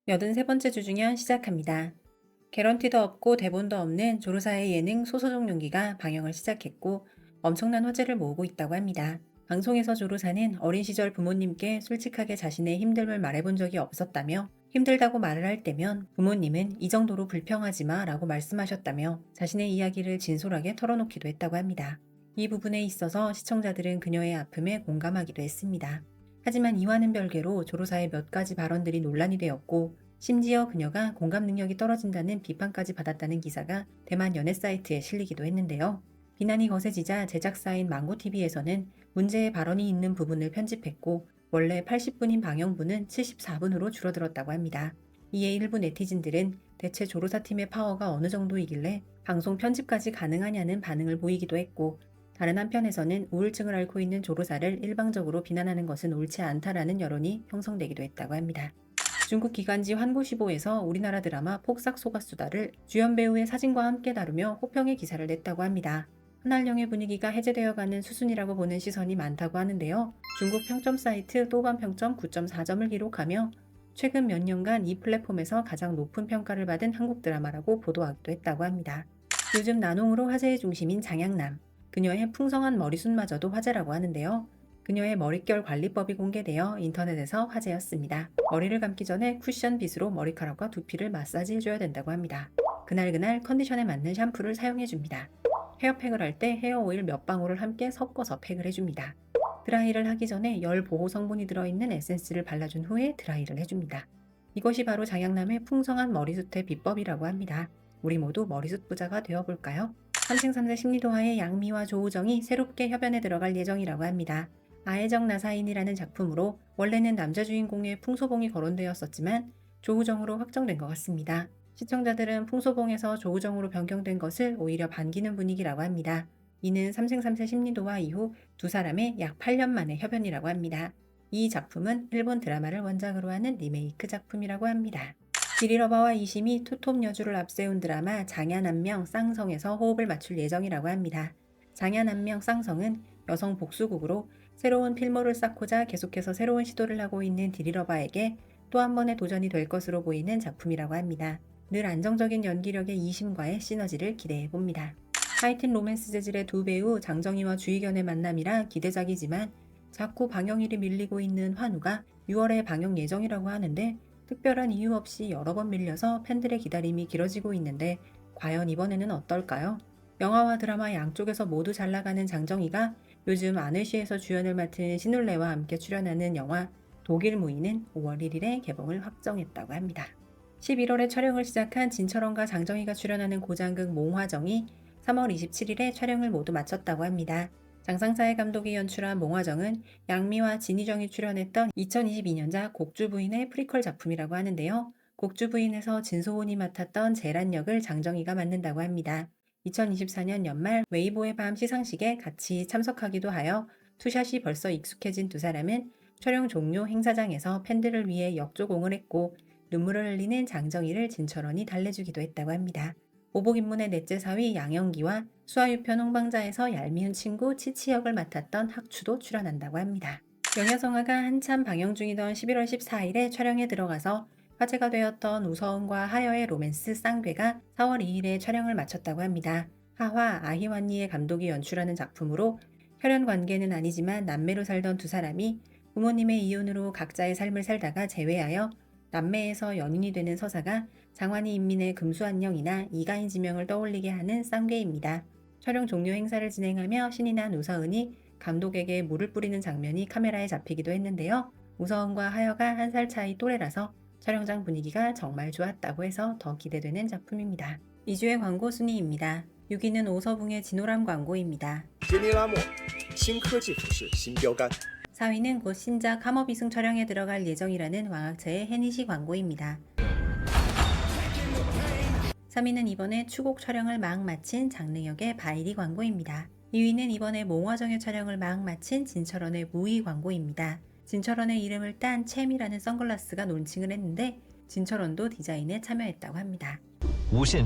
83번째 주중연 시작합니다. 개런티도 없고 대본도 없는 조르사의 예능 소서종 용기가 방영을 시작했고 엄청난 화제를 모으고 있다고 합니다. 방송에서 조르사는 어린 시절 부모님께 솔직하게 자신의 힘듦을 말해본 적이 없었다며 힘들다고 말을 할 때면 부모님은 이 정도로 불평하지 마 라고 말씀하셨다며 자신의 이야기를 진솔하게 털어놓기도 했다고 합니다. 이 부분에 있어서 시청자들은 그녀의 아픔에 공감하기도 했습니다. 하지만 이와는 별개로 조르사의 몇 가지 발언들이 논란이 되었고 심지어 그녀가 공감 능력이 떨어진다는 비판까지 받았다는 기사가 대만 연애 사이트에 실리기도 했는데요. 비난이 거세지자 제작사인 망고TV에서는 문제의 발언이 있는 부분을 편집했고 원래 80분인 방영분은 74분으로 줄어들었다고 합니다. 이에 일부 네티즌들은 대체 조르사 팀의 파워가 어느 정도이길래 방송 편집까지 가능하냐는 반응을 보이기도 했고 다른 한편에서는 우울증을 앓고 있는 조르사를 일방적으로 비난하는 것은 옳지 않다라는 여론이 형성되기도 했다고 합니다. 중국 기관지 환구시보에서 우리나라 드라마 폭삭 속았수다를 주연 배우의 사진과 함께 다루며 호평의 기사를 냈다고 합니다. 한할령의 분위기가 해제되어가는 수순이라고 보는 시선이 많다고 하는데요. 중국 평점 사이트 또반 평점 9.4점을 기록하며 최근 몇 년간 이 플랫폼에서 가장 높은 평가를 받은 한국 드라마라고 보도하기도 했다고 합니다. 요즘 난홍으로 화제의 중심인 장양남. 그녀의 풍성한 머리숱마저도 화제라고 하는데요. 그녀의 머릿결 관리법이 공개되어 인터넷에서 화제였습니다. 머리를 감기 전에 쿠션 빗으로 머리카락과 두피를 마사지 해줘야 된다고 합니다. 그날그날 컨디션에 맞는 샴푸를 사용해줍니다. 헤어팩을 할 때 헤어오일 몇 방울을 함께 섞어서 팩을 해줍니다. 드라이를 하기 전에 열 보호 성분이 들어있는 에센스를 발라준 후에 드라이를 해줍니다. 이것이 바로 장양남의 풍성한 머리숱의 비법이라고 합니다. 우리 모두 머리숱 부자가 되어볼까요? 삼생삼세 심리도하의 양미와 조우정이 새롭게 협연에 들어갈 예정이라고 합니다. 아혜정 나사인이라는 작품으로 원래는 남자 주인공의 풍소봉이 거론되었었지만 조우정으로 확정된 것 같습니다. 시청자들은 풍소봉에서 조우정으로 변경된 것을 오히려 반기는 분위기라고 합니다. 이는 삼생삼세 심리도하 이후 두 사람의 약 8년 만의 협연이라고 합니다. 이 작품은 일본 드라마를 원작으로 하는 리메이크 작품이라고 합니다. 디리러바와 이심이 투톱 여주를 앞세운 드라마 장야남명 쌍성에서 호흡을 맞출 예정이라고 합니다. 장야남명 쌍성은 여성 복수극으로 새로운 필모를 쌓고자 계속해서 새로운 시도를 하고 있는 디리러바에게 또 한 번의 도전이 될 것으로 보이는 작품이라고 합니다. 늘 안정적인 연기력의 이심과의 시너지를 기대해봅니다. 하이틴 로맨스 재질의 두 배우 장정희와 주희견의 만남이라 기대작이지만 자꾸 방영일이 밀리고 있는 환우가 6월에 방영 예정이라고 하는데 특별한 이유 없이 여러 번 밀려서 팬들의 기다림이 길어지고 있는데 과연 이번에는 어떨까요? 영화와 드라마 양쪽에서 모두 잘 나가는 장정희가 요즘 아내시에서 주연을 맡은 신울레와 함께 출연하는 영화 독일 무인은 5월 1일에 개봉을 확정했다고 합니다. 11월에 촬영을 시작한 진철원과 장정희가 출연하는 고장극 몽화정이 3월 27일에 촬영을 모두 마쳤다고 합니다. 장상사의 감독이 연출한 몽화정은 양미와 진희정이 출연했던 2022년작 곡주부인의 프리퀄 작품이라고 하는데요. 곡주부인에서 진소온이 맡았던 재란 역을 장정희가 맡는다고 합니다. 2024년 연말 웨이보의 밤 시상식에 같이 참석하기도 하여 투샷이 벌써 익숙해진 두 사람은 촬영 종료 행사장에서 팬들을 위해 역조공을 했고 눈물을 흘리는 장정희를 진철원이 달래주기도 했다고 합니다. 오복인문의 넷째 사위 양영기와 수아유편 홍방자에서 얄미운 친구 치치 역을 맡았던 학추도 출연한다고 합니다. 영야성화가 한참 방영 중이던 11월 14일에 촬영에 들어가서 화제가 되었던 우서은과 하여의 로맨스 쌍괴가 4월 2일에 촬영을 마쳤다고 합니다. 하화 아히완니의 감독이 연출하는 작품으로 혈연 관계는 아니지만 남매로 살던 두 사람이 부모님의 이혼으로 각자의 삶을 살다가 재회하여 남매에서 연인이 되는 서사가 장환희 인민의 금수안녕이나 이가인 지명을 떠올리게 하는 쌍괴입니다. 촬영 종료 행사를 진행하며 신이 난 우서은이 감독에게 물을 뿌리는 장면이 카메라에 잡히기도 했는데요. 우서은과 하여가 1살 차이 또래라서 촬영장 분위기가 정말 좋았다고 해서 더 기대되는 작품입니다. 2주의 광고 순위입니다. 6위는 오서붕의 진호람 광고입니다. 杰尼拉莫新科技服饰新标杆。 4위는 곧 신작 함어비승 촬영에 들어갈 예정이라는 왕학체의 해니시 광고입니다. 3위는 이번에 추곡 촬영을 막 마친 장르역의 바이리 광고입니다. 2위는 이번에 몽화정의 촬영을 막 마친 진철원의 무의 광고입니다. 진철원의 이름을 딴 챔이라는 선글라스가 론칭을 했는데 진철원도 디자인에 참여했다고 합니다. 无线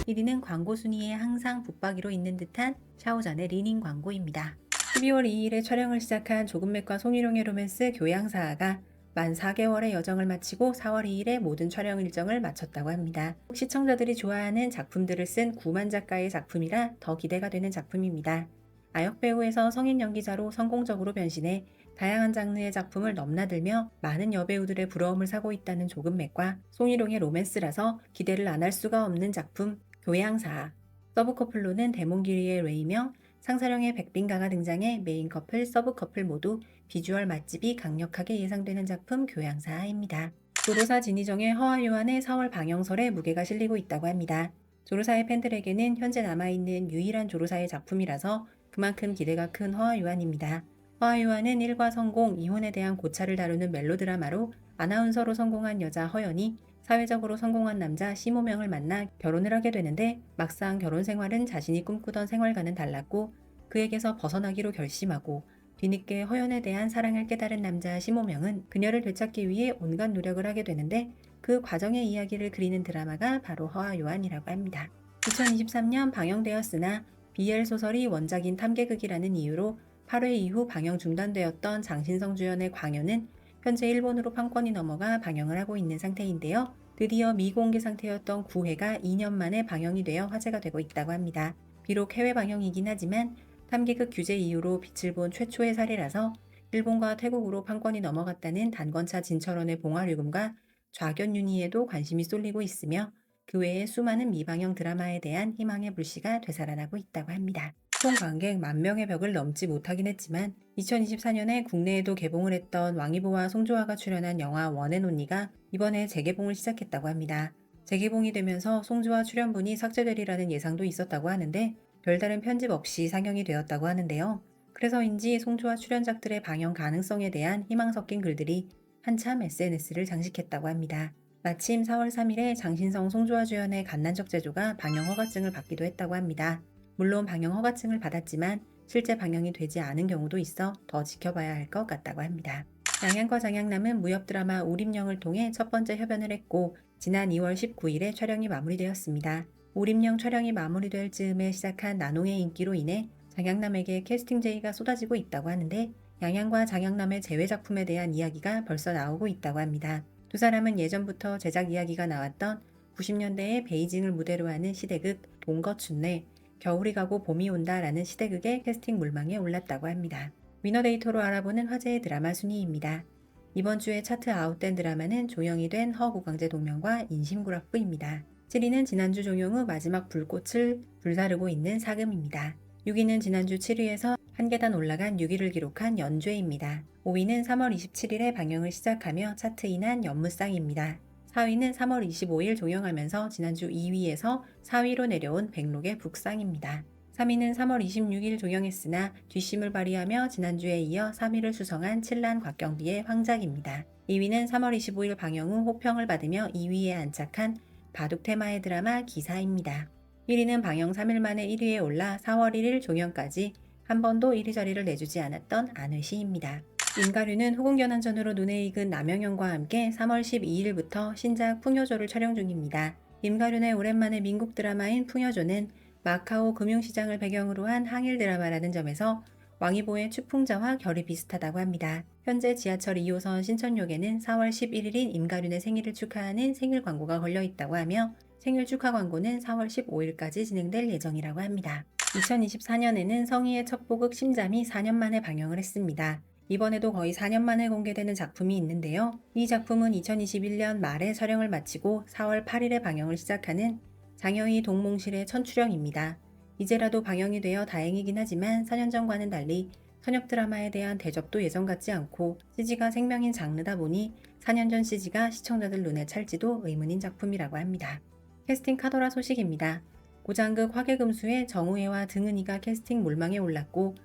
1위는 광고 순위에 항상 붙박이로 있는 듯한 샤오잔의 리닝 광고입니다. 12월 2일에 촬영을 시작한 조금맥과 송일용의 로맨스 교양사아가 만 4개월의 여정을 마치고 4월 2일에 모든 촬영 일정을 마쳤다고 합니다. 시청자들이 좋아하는 작품들을 쓴 구만 작가의 작품이라 더 기대가 되는 작품입니다. 아역 배우에서 성인 연기자로 성공적으로 변신해 다양한 장르의 작품을 넘나들며 많은 여배우들의 부러움을 사고 있다는 조금맥과 송일용의 로맨스라서 기대를 안 할 수가 없는 작품 교양사. 서브 커플로는 데몬기리의 레이며 상사령의 백빈가가 등장해 메인 커플, 서브 커플 모두 비주얼 맛집이 강력하게 예상되는 작품 교양사입니다. 조로사 진희정의 허와요한의 4월 방영설에 무게가 실리고 있다고 합니다. 조로사의 팬들에게는 현재 남아있는 유일한 조로사의 작품이라서 그만큼 기대가 큰 허와요한입니다. 허와요한은 일과 성공, 이혼에 대한 고찰을 다루는 멜로드라마로 아나운서로 성공한 여자 허연이 사회적으로 성공한 남자 시모명을 만나 결혼을 하게 되는데 막상 결혼 생활은 자신이 꿈꾸던 생활과는 달랐고 그에게서 벗어나기로 결심하고 뒤늦게 허연에 대한 사랑을 깨달은 남자 시모명은 그녀를 되찾기 위해 온갖 노력을 하게 되는데 그 과정의 이야기를 그리는 드라마가 바로 허와요한이라고 합니다. 2023년 방영되었으나 BL 소설이 원작인 탐계극이라는 이유로 8회 이후 방영 중단되었던 장신성 주연의 광요는 현재 일본으로 판권이 넘어가 방영을 하고 있는 상태인데요. 드디어 미공개 상태였던 9회가 2년 만에 방영이 되어 화제가 되고 있다고 합니다. 비록 해외 방영이긴 하지만 탐기극 규제 이후로 빛을 본 최초의 사례라서 일본과 태국으로 판권이 넘어갔다는 단권차 진철원의 봉화류금과 좌견윤희에도 관심이 쏠리고 있으며 그 외에 수많은 미방영 드라마에 대한 희망의 불씨가 되살아나고 있다고 합니다. 총 관객 10,000명의 벽을 넘지 못하긴 했지만 2024년에 국내에도 개봉을 했던 왕이보와 송조화가 출연한 영화 원앤온리가 이번에 재개봉을 시작했다고 합니다. 재개봉이 되면서 송조화 출연분이 삭제되리라는 예상도 있었다고 하는데 별다른 편집 없이 상영이 되었다고 하는데요. 그래서인지 송조화 출연작들의 방영 가능성에 대한 희망 섞인 글들이 한참 SNS를 장식했다고 합니다. 마침 4월 3일에 장신성 송조화 주연의 갓난적 제조가 방영 허가증을 받기도 했다고 합니다. 물론 방영 허가증을 받았지만 실제 방영이 되지 않은 경우도 있어 더 지켜봐야 할 것 같다고 합니다. 양양과 장양남은 무협 드라마 우림령을 통해 첫 번째 협연을 했고 지난 2월 19일에 촬영이 마무리되었습니다. 우림령 촬영이 마무리될 즈음에 시작한 나농의 인기로 인해 장양남에게 캐스팅 제의가 쏟아지고 있다고 하는데 양양과 장양남의 재회 작품에 대한 이야기가 벌써 나오고 있다고 합니다. 두 사람은 예전부터 제작 이야기가 나왔던 90년대에 베이징을 무대로 하는 시대극 동거춘내 겨울이 가고 봄이 온다라는 시대극의 캐스팅 물망에 올랐다고 합니다. 위너데이터로 알아보는 화제의 드라마 순위입니다. 이번 주에 차트 아웃된 드라마는 조영이 된 허구강제 동명과 인심구락부입니다. 7위는 지난주 종영 후 마지막 불꽃을 불사르고 있는 사금입니다. 6위는 지난주 7위에서 한 계단 올라간 6위를 기록한 연죄입니다. 5위는 3월 27일에 방영을 시작하며 차트 인한 연무쌍입니다. 4위는 3월 25일 종영하면서 지난주 2위에서 4위로 내려온 백록의 북상입니다. 3위는 3월 26일 종영했으나 뒷심을 발휘하며 지난주에 이어 3위를 수성한 칠란 곽경비의 황작입니다. 2위는 3월 25일 방영 후 호평을 받으며 2위에 안착한 바둑 테마의 드라마 기사입니다. 1위는 방영 3일 만에 1위에 올라 4월 1일 종영까지 한 번도 1위 자리를 내주지 않았던 안의시입니다. 임가류는 후궁견환전으로 눈에 익은 남영현과 함께 3월 12일부터 신작 풍요조를 촬영 중입니다. 임가륜의 오랜만에 민국 드라마인 풍요조는 마카오 금융시장을 배경으로 한 항일 드라마라는 점에서 왕이보의 추풍자와 결이 비슷하다고 합니다. 현재 지하철 2호선 신천역에는 4월 11일인 임가륜의 생일을 축하하는 생일 광고가 걸려 있다고 하며 생일 축하 광고는 4월 15일까지 진행될 예정이라고 합니다. 2024년에는 성희의 첫 보극 심잠이 4년 만에 방영을 했습니다. 이번에도 거의 4년 만에 공개되는 작품이 있는데요. 이 작품은 2021년 말에 촬영을 마치고 4월 8일에 방영을 시작하는 장여희 동몽실의 천추령입니다. 이제라도 방영이 되어 다행이긴 하지만 4년 전과는 달리 선역 드라마에 대한 대접도 예전 같지 않고 CG가 생명인 장르다 보니 4년 전 CG가 시청자들 눈에 찰지도 의문인 작품이라고 합니다. 캐스팅 카더라 소식입니다. 고장극 화개금수의 정우혜와 등은이가 캐스팅 몰망에 올랐고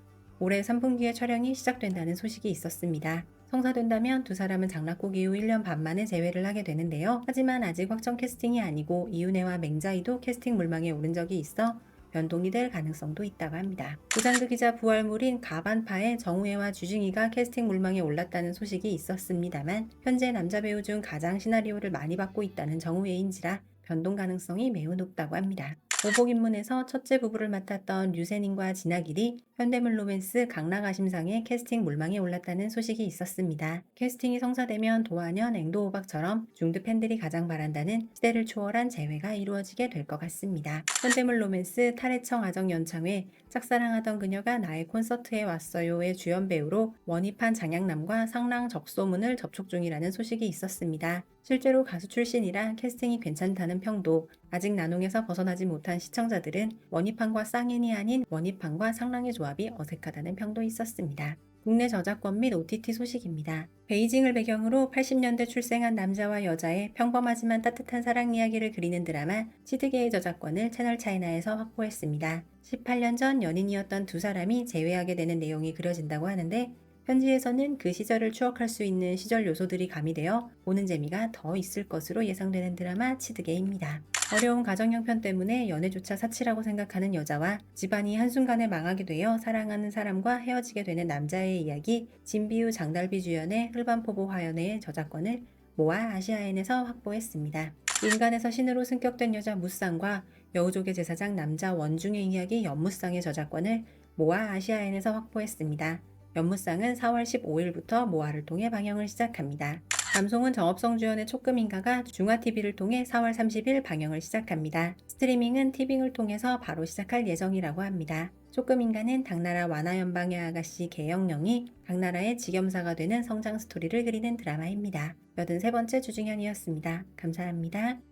올해 3분기에 촬영이 시작된다는 소식이 있었습니다. 성사된다면 두 사람은 장락국 이후 1년 반 만에 재회를 하게 되는데요. 하지만 아직 확정 캐스팅이 아니고 이윤혜와 맹자이도 캐스팅 물망에 오른 적이 있어 변동이 될 가능성도 있다고 합니다. 고장극이자 부활물인 가반파의 정우혜와 주중이가 캐스팅 물망에 올랐다는 소식이 있었습니다만 현재 남자 배우 중 가장 시나리오를 많이 받고 있다는 정우혜인지라 변동 가능성이 매우 높다고 합니다. 오복 인문에서 첫째 부부를 맡았던 류세닝과 진아길이 현대물 로맨스 강락아심상의 캐스팅 물망에 올랐다는 소식이 있었습니다. 캐스팅이 성사되면 도하년, 앵도호박처럼 중드 팬들이 가장 바란다는 시대를 초월한 재회가 이루어지게 될 것 같습니다. 현대물 로맨스 탈해청 아정 연창회 짝사랑하던 그녀가 나의 콘서트에 왔어요의 주연 배우로 원희판 장양남과 상랑 적소문을 접촉 중이라는 소식이 있었습니다. 실제로 가수 출신이라 캐스팅이 괜찮다는 평도, 아직 나농에서 벗어나지 못한 시청자들은 원희판과 쌍인이 아닌 원희판과 상랑의 조합이 어색하다는 평도 있었습니다. 국내 저작권 및 OTT 소식입니다. 베이징을 배경으로 80년대 출생한 남자와 여자의 평범하지만 따뜻한 사랑 이야기를 그리는 드라마 치드게의 저작권을 채널차이나에서 확보했습니다. 18년 전 연인이었던 두 사람이 재회하게 되는 내용이 그려진다고 하는데 편지에서는 그 시절을 추억할 수 있는 시절 요소들이 가미되어 보는 재미가 더 있을 것으로 예상되는 드라마 치드게입니다. 어려운 가정 형편 때문에 연애조차 사치라고 생각하는 여자와 집안이 한순간에 망하게 되어 사랑하는 사람과 헤어지게 되는 남자의 이야기 진비우 장달비 주연의 흘반포보 화연회의 저작권을 모아 아시아엔에서 확보했습니다. 인간에서 신으로 승격된 여자 무쌍과 여우족의 제사장 남자 원중의 이야기 연무쌍의 저작권을 모아 아시아엔에서 확보했습니다. 연무쌍은 4월 15일부터 모아를 통해 방영을 시작합니다. 남송은 정업성 주연의 촉금인가가 중화TV를 통해 4월 30일 방영을 시작합니다. 스트리밍은 티빙을 통해서 바로 시작할 예정이라고 합니다. 촉금인가는 당나라 완화연방의 아가씨 개영령이 당나라의 지겸사가 되는 성장 스토리를 그리는 드라마입니다. 83번째 주중현이었습니다. 감사합니다.